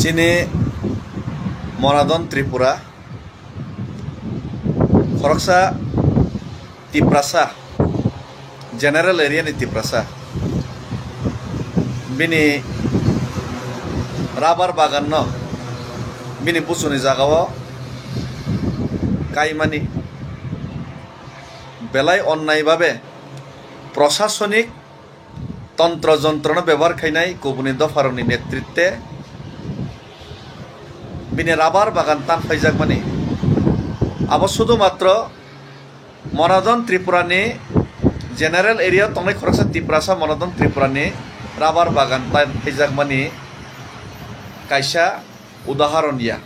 Sini Monadon Tripura Koroksa Tiprasa General area ni Tiprasa Bini Rabar bagan no Bini busuni jagawo Kaimani Belai onnai babe Prosasonik Tantro যন্ত্রণা ব্যবহার খাইনাই কুবুনি দফারনি নেতৃত্বে বিনি rubber বাগান টান ফাইজাক মানে আবার শুধুমাত্র মনাদন ত্রিপুরানি জেনারেল এরিয়া তংলাই খরকসা ত্রিপুরাসা মনাদন ত্রিপুরানি রাবার বাগান টান ফাইজাক মানে কাইসা উদাহরণ ইয়া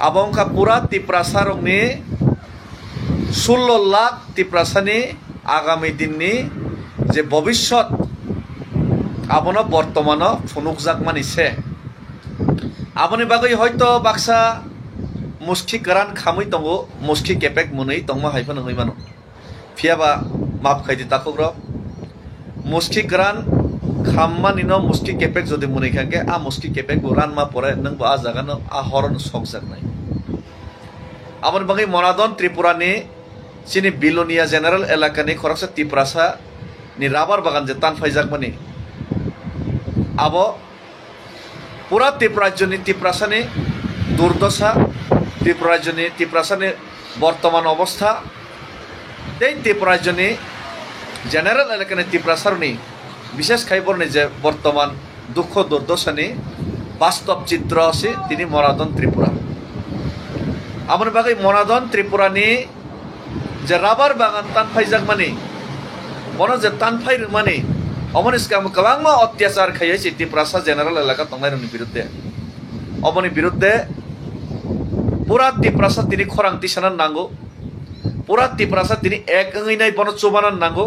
আবংকা পুরা ত্রিপুরাসা রংনি 16 লাখ ত্রিপুরাসানি আগামী দিননি যে ভবিষ্যৎ আপনা বর্তমান ফুনুকজাক মানিছে আপনি বাগৈ হয়তো বাক্সা মুস্কি কারান খামই দङ মুস্কি কেপেক মুनै দংমা হাইফান হইমানো ফিয়াবা মাপ খাইদি তাকক মুস্কি কারান খামমানিনো মুস্কি কেপেক যদি মুनै খাকে আ মুস্কি কেপেক রান মা পরে নং বা জাগানো আ হরন সকজাক নাই আপনি বাগৈ মনাদন ত্রিপুরানি চিনি বিলোনিয়া জেনারেল এলাকানি খরকসা ত্রিপুরাসা ni rabar bagan je tan faijak mani abo pura Tripurajoni Tripurasani durdosha Tripurajoni Tripurasani বর্তমান অবস্থা এই Tripurajoni জেনারেল এলাকানি Tripurasarni বিশেষ খাইবরনি যে বর্তমান দুঃখ দুর্দশানি বাস্তব চিত্র আছে তিনি মনাদন ত্রিপুরা আমার বাগৈ মনাদন ত্রিপুরানি যে রাবার বাগান তান ফাইজাক মানি বন যে তানফাই মানে অমনিষ্কাম কবাংমা অত্যাচার খাইছে ত্রিপুরাসা জেনারেল এলাকা তংলাইরনি বিরুদ্ধে অমনি বিরুদ্ধে পুরা ত্রিপুরাসা তিনি খরাং তিসানান নাঙ্গো পুরা ত্রিপুরাসা তিনি এক নাই বন চুবানান নাঙ্গো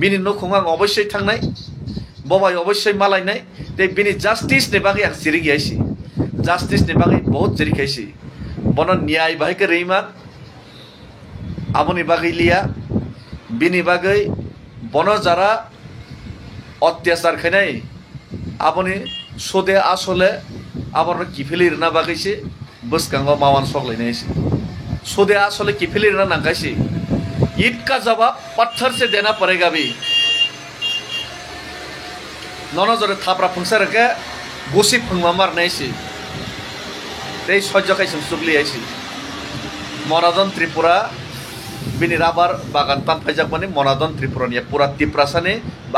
বিনি নখুং আং অবশ্যই থাংনাই ববাই অবশ্যই মালাইনাই তে বিনি জাস্টিস নে বাগै আং জিরি গিয়াছি জাস্টিস নে বাগै বহুত জিরি খাইছি বন ন্যায় বাহিকে রেইমান আমনি বাগৈ লিয়া বিনি বাগৈ বন যারা অত্যাচার খাইনাই আপনি সোদে আসলে আবার কিফিলির না বাগাইছে বসকাঙ্গ মাওয়ান সকলাইনাইছে সোদে আসলে কিফিলির না নাঙ্গাইছে ईद का जवाब पत्थर से देना पड़ेगा भी ननो जरे थापरा फुंसा रखे गुसी फुंगमा मारनाइছে ते सह्य खाइसम सुगली आइছে मनादन त्रिपुरा বিনি রাবার বাগান টান ফাইজাক মানে মনাদন ত্রিপুরানি পুরা ত্রিপুরাসানি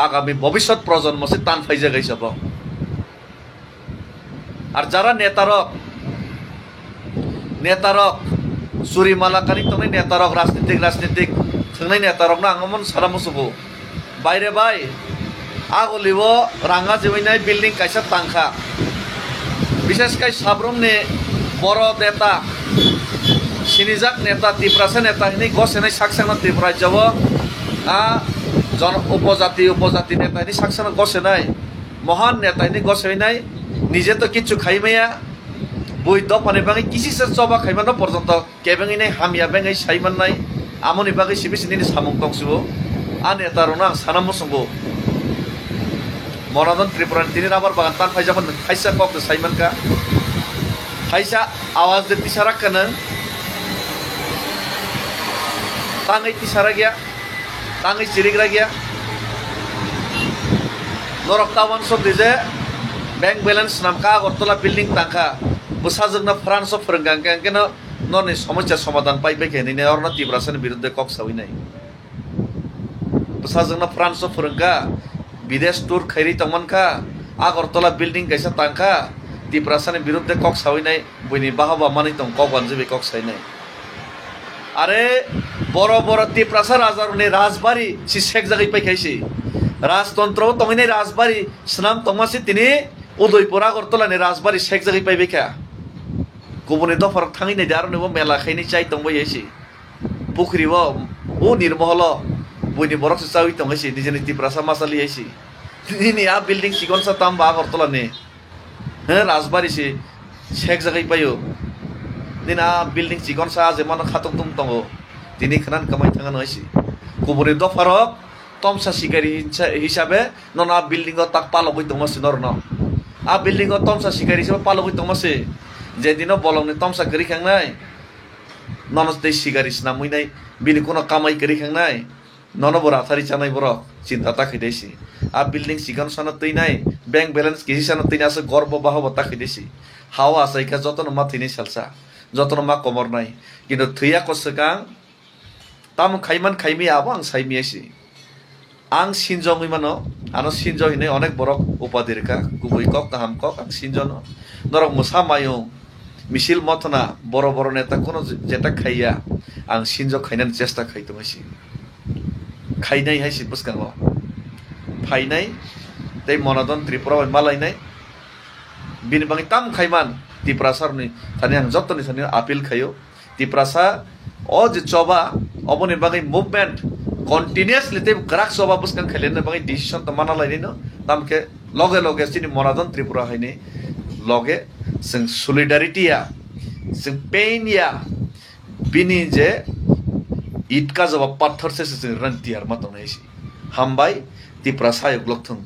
আগামী ভবিষ্যৎ প্রজন্ম সে টান ফাইজা গাইছাব আর যারা নেতারক চুরি মালাকানি তংনাই নেতারক রাজনীতিক থংনাই নেতারক না আঙমন সারামুসুবো বাইরে বাই আগলিব রাঙা জেবাইনাই বিল্ডিং কাইসা টাংখা বিশেষ কাই সাব্রমনি বড় নেতা সিনিজাক নেতা ত্রিপুরাসা নেতা হিনি গছেনাই সাকসানা ত্রিপুরা যাব জন উপজাতি নেতা হিনি সাকসানা গছেনাই মহান নেতা হিনি গছেনাই নিজে তো কিছু খাইমাইয়া বৈধ পানি বাঙি কিসিসে চবা খাইমানো পর্যন্ত কেবেঙি নাই হামিয়া বেঙাই সাইমান নাই আমনি বাগৈ সিবিসি নিনি সামুং দংসিবো আ নেতারনো আং সানামো সঙ্গো মনাদন ত্রিপুরানি তিনি রাবার বাগান টান ফাইজাখন খাইসা কক সাইমানকা খাইসা আওয়াজ দে তিসারাক কানা tangai tisara gya tangai chirigra gya norok tawan sob dije bank balance namka agortola building tangka busajogna france of phrangang keno noni সমস্যা সমাধান পাইবে কেনি নে অরনা ত্রিপুরাসানি বিরুদ্ধে কক সাউই নাই busajogna france of phranga বিদেশ টুর খাইরি তমনকা আগরতলা বিল্ডিং কাইসা tangka ত্রিপুরাসানি বিরুদ্ধে কক সাউই নাই বইনি বাহাবা মানি তং কক বানজবে কক সাই নাই আরে বড় বড় ত্রিপুরাসা রাজারনি রাজবাড়ি সি শেখ জাগাই পাইখাইছি রাজতন্ত্র তংনি রাজবাড়ি স্নাম তংমাসি তিনি উদয়পুর আগরতলানি রাজবাড়ি শেখ জাগাই পাইবেখা গুবুনি দফার থাঙি নাই দারনিব মেলা খাইনি চাই তংবাইছি পুখরিব ও নির্মহল বইনি বরক চাউই তংহাইছি নিজেনি ত্রিপুরাসা মাসালি আইছি তিনি আ বিল্ডিং সিগনসা তাম আগরতলানি হ্যাঁ রাজবাড়ি সি শেখ জাগাই পাইও দিন আ বিল্ডিং সিগনসা যেমন খাতক তুম তঙ্গ তিনি খানান কামাই থাঙা নয়ছি গুবুনি দফারক তমসা শিকারি হিসাবে ননা বিল্ডিং তাক পালবই দংমাসি নরন building o tomsa sikari se palogui tomase যেদিনও বলংনি তমসা করি খাংনাই ননস দেই সিগারিস না মুই নাই বিনি কোনো কামাই করি খাংনাই ননবর আথারি চানাই বড় চিন্তা তাকে দেছি আর বিল্ডিং সিগান সানা তৈ নাই ব্যাংক ব্যালেন্স কেজি সানা তৈ আছে গর্ব বাহব তাকে দেছি হাওয়া আসাইকা যতন মা থিনি সালসা যতন মা কমর নাই কিন্তু থৈয়া কসকাং তাম খাইমান খাইমি আবো আং সাইমি আইছি আং সিনজং মানো আনো সিনজ হিনে অনেক বড় উপাধিরেখা গুবই কক কাহাম কক আং সিনজন নরক মুসা মায়ুং মিছিল মতনা বড় বড় নেতা কোনো যেটা খাইয়া আং সিনজ খাইনার চেষ্টা খাইতো মাইছি খাইনাই হাইছি বুসকাং ফাইনাই তাই মনাদন ত্রিপুরা মালাইনাই বিনি বাঙি তাম খাইমান ত্রিপুরাসারনি থানি আং যতনি থানি আপিল খাইও ত্রিপুরাসা ও যে চবা অবনি বাঙি মুভমেন্ট কন্টিনিউয়াসলি তে গ্রাক চবা বুসকাং খাইলেন বাঙি ডিসিশন তো মানা লাইনি তামকে লগে লগে চিনি মনাদন ত্রিপুরা হাইনি লগে जों सलिडारिटिया जों पेइनिया बिनि जे इटका जब पत्थर से जों रंतियार मा दंनायसि हामबाय ति प्रासायक लक्थं